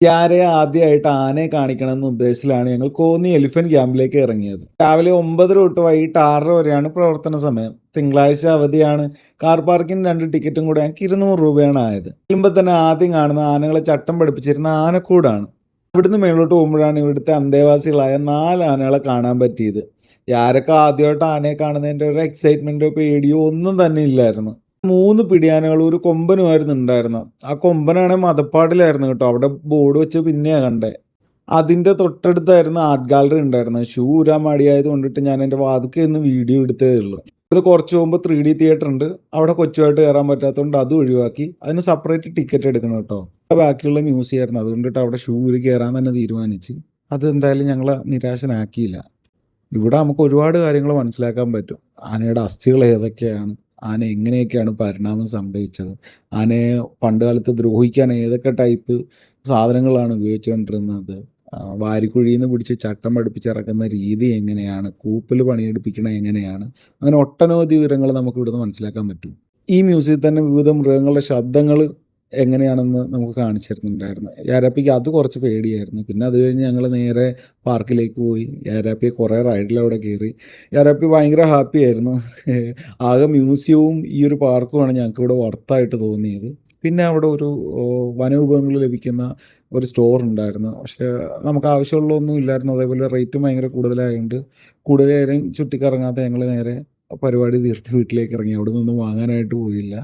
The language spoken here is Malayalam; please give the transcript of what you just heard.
യാരെ ആദ്യമായിട്ട് ആനയെ കാണിക്കണം എന്ന ഉദ്ദേശത്തിലാണ് ഞങ്ങൾ കോന്നി എലിഫന്റ് ക്യാമ്പിലേക്ക് ഇറങ്ങിയത്. രാവിലെ 9:30 തൊട്ട് വൈകിട്ട് 6:30 വരെയാണ് പ്രവർത്തന സമയം. തിങ്കളാഴ്ച അവധിയാണ്. കാർ പാർക്കിന് 2 ടിക്കറ്റും കൂടെ ഞങ്ങൾക്ക് 200 രൂപയാണ് ആയത്. ചെല്ലുമ്പോൾ തന്നെ ആദ്യം കാണുന്ന ആനകളെ ചട്ടം പഠിപ്പിച്ചിരുന്ന ആനക്കൂടാണ്. ഇവിടുന്ന് മേലോട്ട് പോകുമ്പോഴാണ് ഇവിടുത്തെ അന്തേവാസികളായ 4 ആനകളെ കാണാൻ പറ്റിയത്. യാരൊക്കെ ആദ്യമായിട്ട് ആനയെ കാണുന്നതിൻ്റെ ഒരു എക്സൈറ്റ്മെന്റോ പേടിയോ ഒന്നും തന്നെ ഇല്ലായിരുന്നു. 3 പിടിയാനകളും ഒരു കൊമ്പനുമായിരുന്നു ഉണ്ടായിരുന്നത്. ആ കൊമ്പനാണെങ്കിൽ മദപ്പാടിലായിരുന്നു കേട്ടോ. അവിടെ ബോർഡ് വെച്ച് പിന്നെയാ കണ്ടേ. അതിൻ്റെ തൊട്ടടുത്തായിരുന്നു ആർട്ട് ഗാലറി ഉണ്ടായിരുന്നത്. ഷൂ ഊരാൻ മടിയായത് കൊണ്ടിട്ട് ഞാൻ എൻ്റെ വാതിൽക്കൽ നിന്ന് വീഡിയോ എടുത്തതേ ഉള്ളൂ. ഇത് കുറച്ച് മുമ്പ് 3D തിയേറ്റർ ഉണ്ട്. അവിടെ കൊച്ചുമായിട്ട് കയറാൻ പറ്റാത്തതുകൊണ്ട് അത് ഒഴിവാക്കി. അതിന് സെപ്പറേറ്റ് ടിക്കറ്റ് എടുക്കണം കേട്ടോ. ബാക്കിയുള്ള മ്യൂസിയം ആയിരുന്നു. അതുകൊണ്ടിട്ട് അവിടെ ഷൂ ഊരി കയറാൻ തന്നെ തീരുമാനിച്ച്. അത് എന്തായാലും ഞങ്ങളെ നിരാശനാക്കിയില്ല. ഇവിടെ നമുക്ക് ഒരുപാട് കാര്യങ്ങൾ മനസ്സിലാക്കാൻ പറ്റും. ആനയുടെ അസ്ഥികൾ ഏതൊക്കെയാണ്, ആന എങ്ങനെയൊക്കെയാണ് പരിണാമം സംഭവിച്ചത്, ആനയെ പണ്ട് കാലത്ത് ദ്രോഹിക്കാൻ ഏതൊക്കെ ടൈപ്പ് സാധനങ്ങളാണ് ഉപയോഗിച്ചുകൊണ്ടിരുന്നത്, വാരിക്കുഴിയിൽ നിന്ന് പിടിച്ച് ചട്ടം പഠിപ്പിച്ചിറക്കുന്ന രീതി എങ്ങനെയാണ്, കൂപ്പിൽ പണിയെടുപ്പിക്കണത് എങ്ങനെയാണ്, അങ്ങനെ ഒട്ടനവധി വിവരങ്ങൾ നമുക്ക് ഇവിടുന്ന് മനസ്സിലാക്കാൻ പറ്റും. ഈ മ്യൂസിയത്തിൽ തന്നെ വിവിധ മൃഗങ്ങളുടെ ശബ്ദങ്ങൾ എങ്ങനെയാണെന്ന് നമുക്ക് കാണിച്ചു തരുന്നുണ്ടായിരുന്നു. യാരാപ്പിക്ക് അത് കുറച്ച് പേടിയായിരുന്നു. പിന്നെ അത് കഴിഞ്ഞ് ഞങ്ങൾ നേരെ പാർക്കിലേക്ക് പോയി. യാരാപ്പിയെ കുറേ റൈഡിലവിടെ കയറി. യാരാപ്പി ഭയങ്കര ഹാപ്പി ആയിരുന്നു. ആകെ മ്യൂസിയവും ഈ ഒരു പാർക്കുമാണ് ഞങ്ങൾക്കിവിടെ വർത്തായിട്ട് തോന്നിയത്. പിന്നെ അവിടെ ഒരു വനവിഭവങ്ങൾ ലഭിക്കുന്ന ഒരു സ്റ്റോർ ഉണ്ടായിരുന്നു. പക്ഷേ നമുക്ക് ആവശ്യമുള്ളതൊന്നും ഇല്ലായിരുന്നു. അതേപോലെ റേറ്റും ഭയങ്കര കൂടുതലായതുകൊണ്ട് കൂടുതൽ നേരം ചുറ്റിക്കറങ്ങാതെ ഞങ്ങൾ നേരെ പരിപാടി തീർത്ത് വീട്ടിലേക്ക് ഇറങ്ങി. അവിടെ നിന്നും വാങ്ങാനായിട്ട് പോയില്ല.